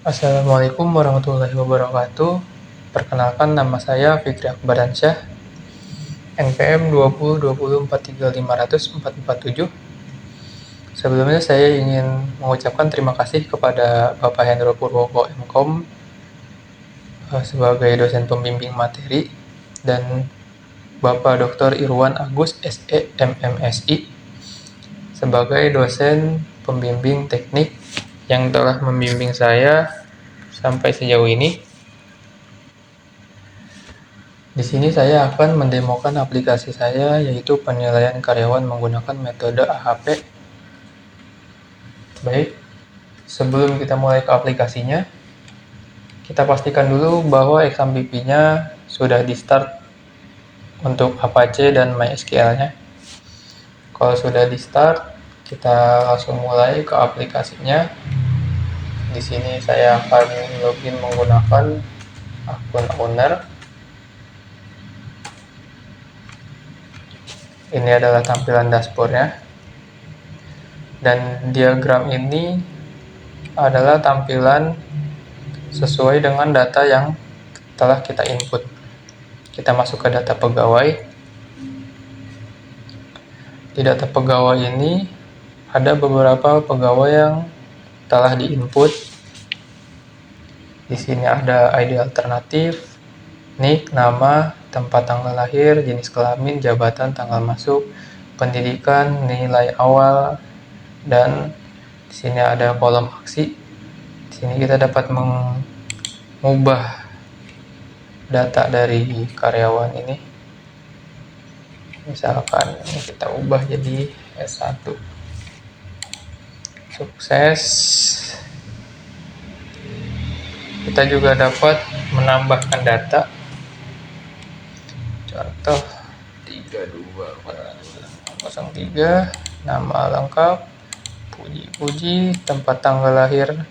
Assalamualaikum warahmatullahi wabarakatuh. Perkenalkan, nama saya Fikri Akbaransyah, NPM 2020243500 Sebelumnya saya ingin mengucapkan terima kasih kepada Bapak Hendro Purwoko MKom sebagai dosen pembimbing materi dan Bapak Dr. Irwan Agus SE MMSI sebagai dosen pembimbing teknik yang telah membimbing saya sampai sejauh ini. Di sini saya akan mendemokan aplikasi saya, yaitu penilaian karyawan menggunakan metode AHP. Baik, sebelum kita mulai ke aplikasinya, kita pastikan dulu bahwa XAMPP-nya sudah di-start untuk Apache dan MySQL-nya. Kalau sudah di-start, kita langsung mulai ke aplikasinya. Di sini saya akan login menggunakan akun owner. Ini adalah tampilan dashboard-nya. Dan diagram ini adalah tampilan sesuai dengan data yang telah kita input. Kita masuk ke data pegawai. Di data pegawai ini ada beberapa pegawai yang telah diinput. Di sini ada ID alternatif, NIK, nama, tempat tanggal lahir, jenis kelamin, jabatan, tanggal masuk, pendidikan, nilai awal, dan di sini ada kolom aksi. Di sini kita dapat mengubah data dari karyawan ini. Misalkan kita ubah jadi S1. Sukses. Kita juga dapat menambahkan data. Contoh 3203, nama lengkap, Puji, tempat lahir,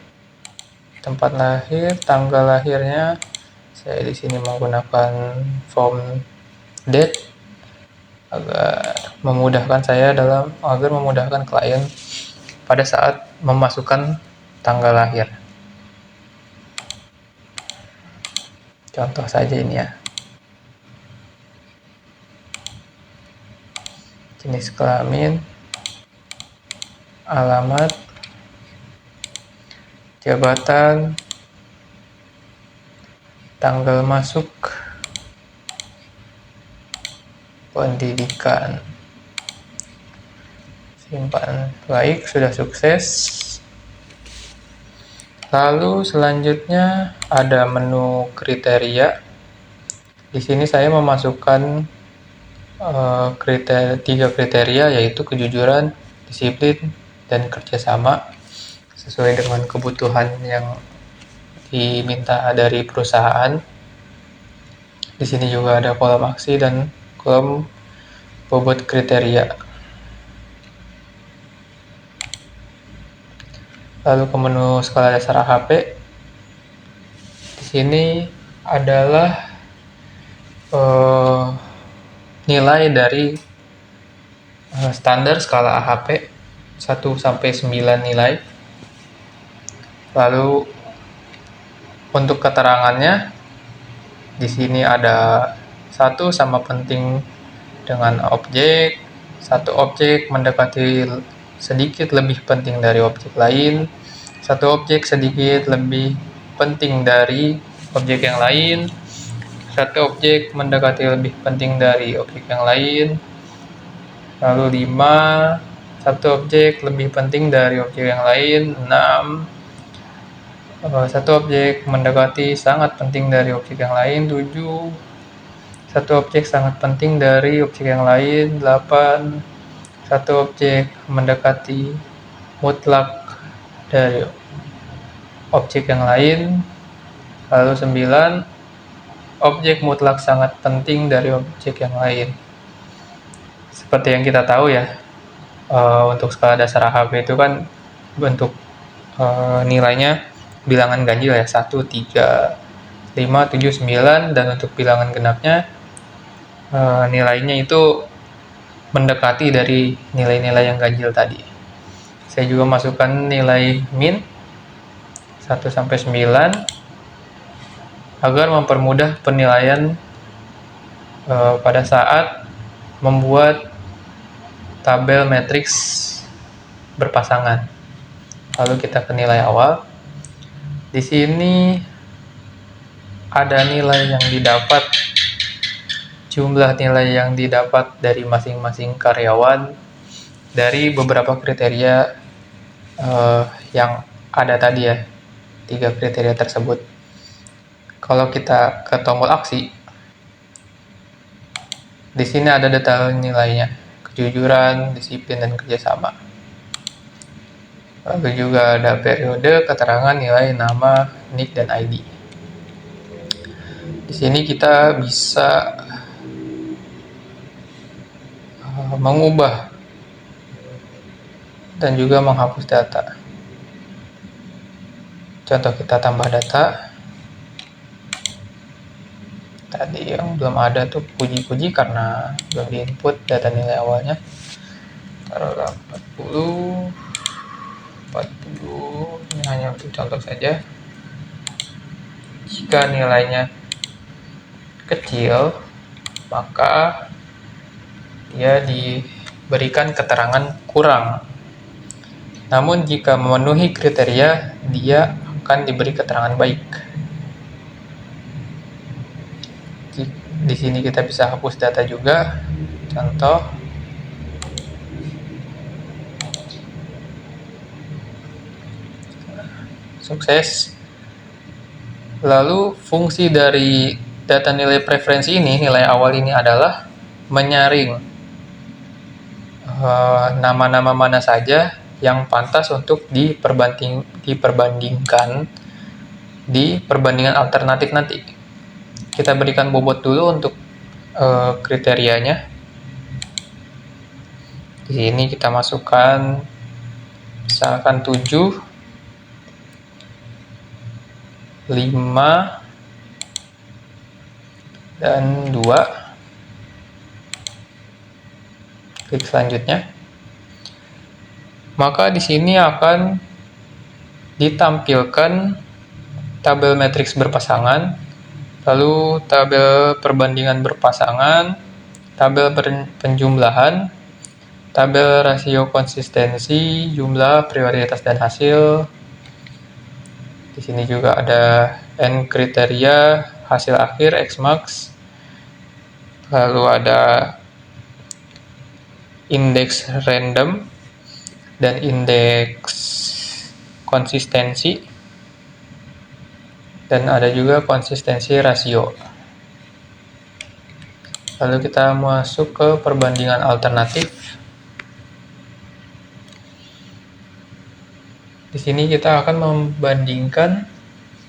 tanggal lahirnya. Saya di sini menggunakan form date agar memudahkan klien pada saat memasukkan tanggal lahir. Contoh saja ini ya. Jenis kelamin, alamat, jabatan, tanggal masuk, pendidikan. Simpan. Baik, sudah sukses. Lalu selanjutnya ada menu kriteria. Di sini saya memasukkan 3 kriteria, yaitu kejujuran, disiplin, dan kerjasama sesuai dengan kebutuhan yang diminta dari perusahaan. Di sini juga ada kolom aksi dan kolom bobot kriteria. Lalu ke menu skala dasar AHP. Di sini adalah nilai dari standar skala AHP 1 sampai 9 nilai. Lalu untuk keterangannya di sini ada 1 sama penting dengan objek, 1 objek mendekati sedikit lebih penting dari objek lain, 1 objek sedikit lebih penting dari objek yang lain, 1 objek mendekati lebih penting dari objek yang lain. Lalu 5, 1 objek lebih penting dari objek yang lain. 6, 1 objek mendekati sangat penting dari objek yang lain. 7, 1 objek sangat penting dari objek yang lain. 8, 1 objek mendekati mutlak dari objek yang lain. Lalu 9, objek mutlak sangat penting dari objek yang lain. Seperti yang kita tahu ya, untuk skala dasar AHP itu kan bentuk nilainya bilangan ganjil ya, 1, 3, 5, 7, 9, dan untuk bilangan genapnya nilainya itu mendekati dari nilai-nilai yang ganjil tadi. Saya juga masukkan nilai min 1 sampai 9 agar mempermudah penilaian pada saat membuat tabel matriks berpasangan. Lalu kita ke nilai awal. Di sini ada nilai yang didapat, jumlah nilai yang didapat dari masing-masing karyawan dari beberapa kriteria yang ada tadi ya, 3 kriteria tersebut. Kalau kita ke tombol aksi, di sini ada detail nilainya, kejujuran, disiplin, dan kerjasama. Lalu juga ada periode, keterangan, nilai, nama, nick, dan ID. Di sini kita bisa mengubah dan juga menghapus data. Contoh, kita tambah data. Tadi yang belum ada tuh puji-puji karena belum diinput data nilai awalnya. Taruhlah 40, ini hanya untuk contoh saja. Jika nilainya kecil, maka dia diberikan keterangan kurang. Namun jika memenuhi kriteria, dia akan diberi keterangan baik. Di sini kita bisa hapus data juga. Contoh, sukses. Lalu fungsi dari data nilai preferensi ini, nilai awal ini adalah menyaring nama-nama mana saja yang pantas untuk diperbandingkan di perbandingan alternatif nanti. Kita berikan bobot dulu untuk kriterianya. Di sini kita masukkan misalkan 7, 5, dan 2. Klik selanjutnya. Maka di sini akan ditampilkan tabel matriks berpasangan, lalu tabel perbandingan berpasangan, tabel penjumlahan, tabel rasio konsistensi, jumlah, prioritas, dan hasil. Di sini juga ada N kriteria, hasil akhir, X-max, lalu ada indeks random dan indeks konsistensi, dan ada juga konsistensi rasio. Lalu kita masuk ke perbandingan alternatif. Di sini kita akan membandingkan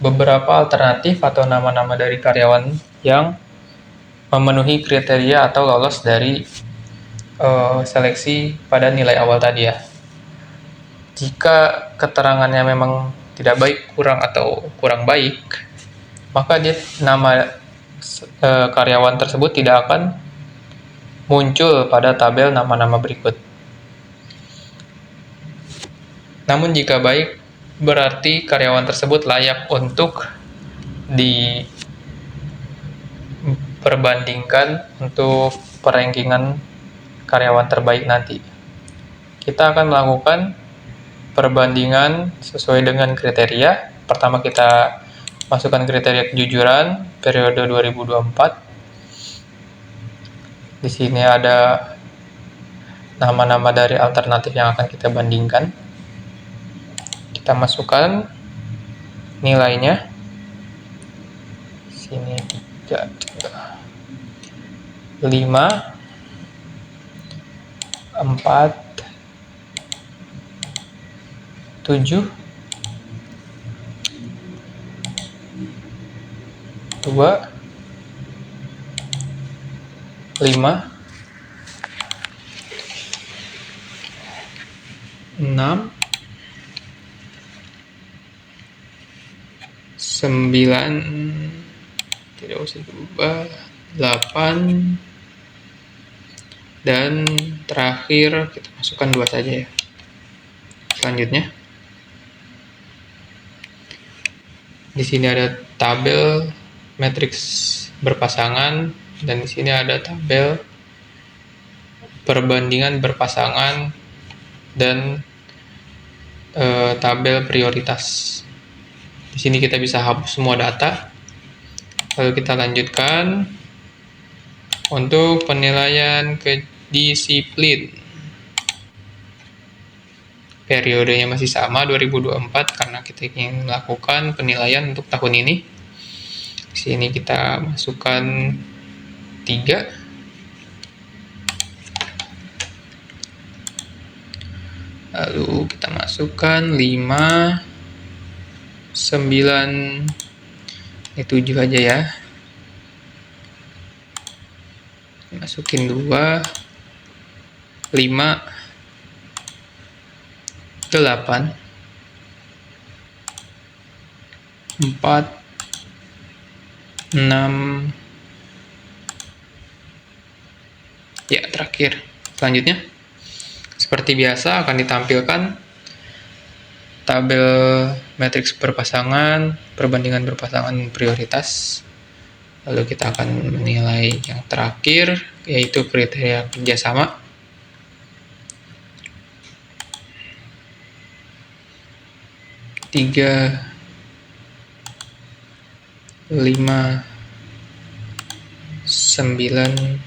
beberapa alternatif atau nama-nama dari karyawan yang memenuhi kriteria atau lolos dari seleksi pada nilai awal tadi ya. Jika keterangannya memang tidak baik, kurang, atau kurang baik, maka nama karyawan tersebut tidak akan muncul pada tabel nama-nama berikut. Namun jika baik, berarti karyawan tersebut layak untuk diperbandingkan untuk perankingan karyawan terbaik nanti. Kita akan melakukan perbandingan sesuai dengan kriteria. Pertama kita masukkan kriteria kejujuran periode 2024. Di sini ada nama-nama dari alternatif yang akan kita bandingkan. Kita masukkan nilainya. Sini 3, 5, 4, 7, 2, 5, 6, 9, tidak usah diubah, 8, dan terakhir kita masukkan 2 saja ya. Selanjutnya Di sini ada tabel matriks berpasangan dan di sini ada tabel perbandingan berpasangan dan tabel prioritas. Di sini kita bisa hapus semua data. Lalu kita lanjutkan untuk penilaian kedisiplin. Periodenya masih sama 2024 karena kita ingin melakukan penilaian untuk tahun ini. Di sini kita masukkan 3. Lalu kita masukkan 5, 9, 7 aja ya. Masukin 2, 5, 8, 4, 6, ya terakhir. Selanjutnya, seperti biasa akan ditampilkan tabel matriks berpasangan, perbandingan berpasangan prioritas. Lalu kita akan menilai yang terakhir, yaitu kriteria kerjasama. Tiga, 5, 9,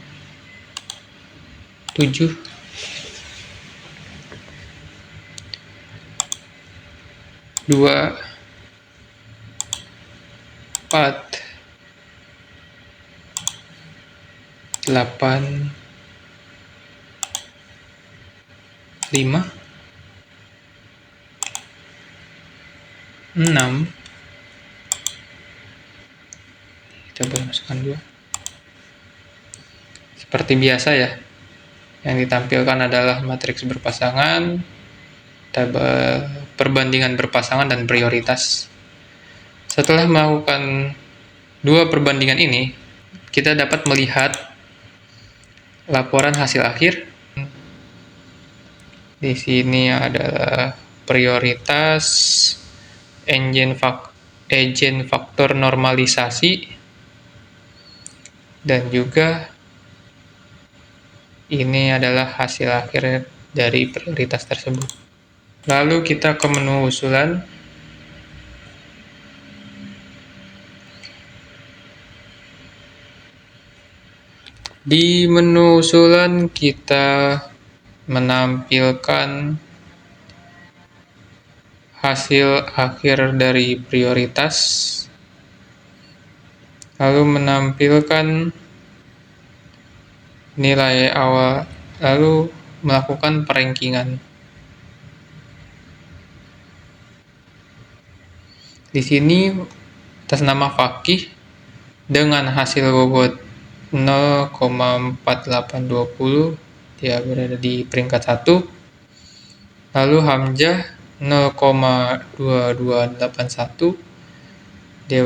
7, 2, 4, 8, 5, 6, kita boleh masukkan 2. Seperti biasa ya, yang ditampilkan adalah matriks berpasangan, tabel perbandingan berpasangan, dan prioritas. Setelah melakukan 2 perbandingan ini, kita dapat melihat laporan hasil akhir. Di sini adalah prioritas, agent faktor normalisasi, dan juga ini adalah hasil akhir dari prioritas tersebut. Lalu kita ke menu usulan. Di menu usulan kita menampilkan hasil akhir dari prioritas, lalu menampilkan nilai awal, lalu melakukan perankingan. Di sini atas nama Fakih dengan hasil bobot 0,4820, dia berada di peringkat 1. Lalu Hamzah 0,2281, dia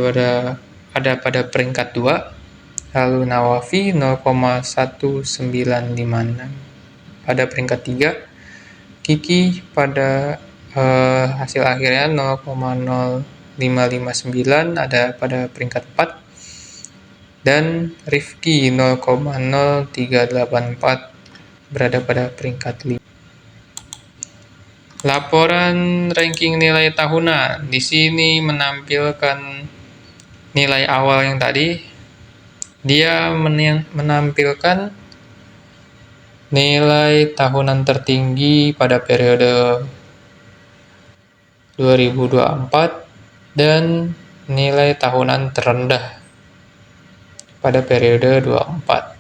ada pada peringkat 2. Lalu Nawafi 0,1956 pada peringkat 3. Kiki pada hasil akhirnya 0,0559 ada pada peringkat 4. Dan Rifki 0,0384 berada pada peringkat 5. Laporan ranking nilai tahunan. Di sini menampilkan nilai awal yang tadi. Dia menampilkan nilai tahunan tertinggi pada periode 2024 dan nilai tahunan terendah pada periode 24.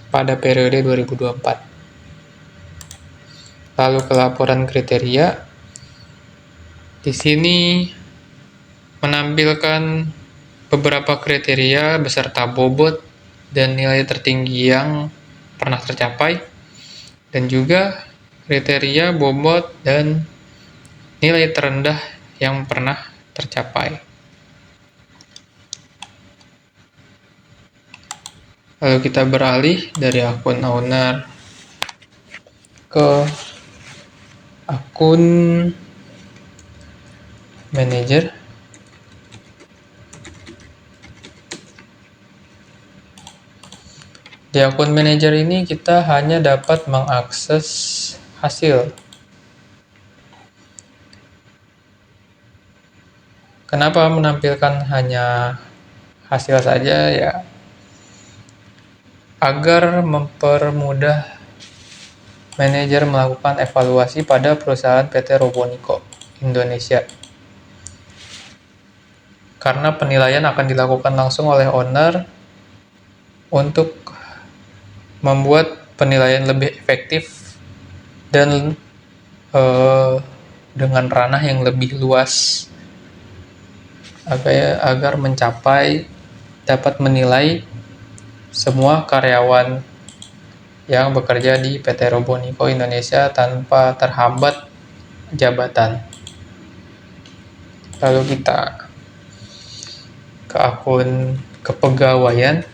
Pada periode 2024. Lalu ke laporan kriteria. Di sini menampilkan beberapa kriteria beserta bobot dan nilai tertinggi yang pernah tercapai, dan juga kriteria bobot dan nilai terendah yang pernah tercapai. Lalu kita beralih dari akun owner ke akun manager. Di akun manager ini kita hanya dapat mengakses hasil. Kenapa menampilkan hanya hasil saja? Ya, agar mempermudah manajer melakukan evaluasi pada perusahaan PT Robonico Indonesia. Karena penilaian akan dilakukan langsung oleh owner untuk membuat penilaian lebih efektif dan dengan ranah yang lebih luas agar mencapai dapat menilai semua karyawan yang bekerja di PT Robonico Indonesia tanpa terhambat jabatan. Lalu kita ke akun kepegawaian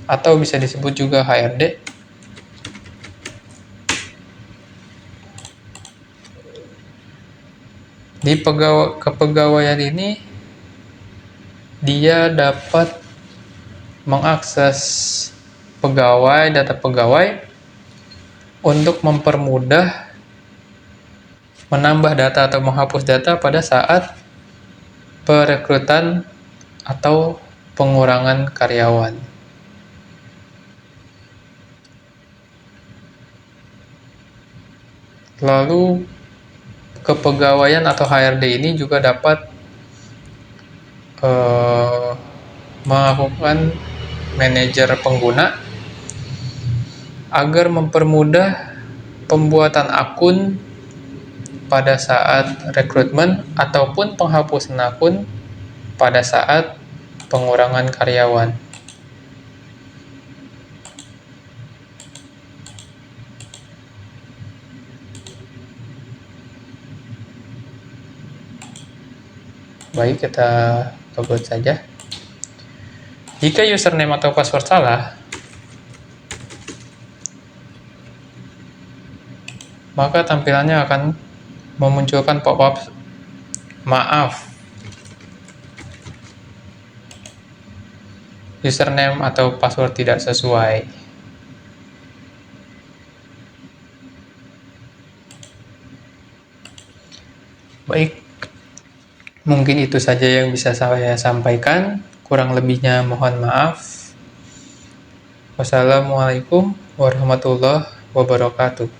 atau bisa disebut juga HRD. Di kepegawaian ini dia dapat mengakses data pegawai untuk mempermudah menambah data atau menghapus data pada saat perekrutan atau pengurangan karyawan. Lalu kepegawaian atau HRD ini juga dapat melakukan manajer pengguna agar mempermudah pembuatan akun pada saat rekrutmen ataupun penghapusan akun pada saat pengurangan karyawan. Baik, kita logout saja. Jika username atau password salah, maka tampilannya akan memunculkan pop-up maaf, username atau password tidak sesuai. Baik, mungkin itu saja yang bisa saya sampaikan. Kurang lebihnya mohon maaf. Wassalamualaikum warahmatullahi wabarakatuh.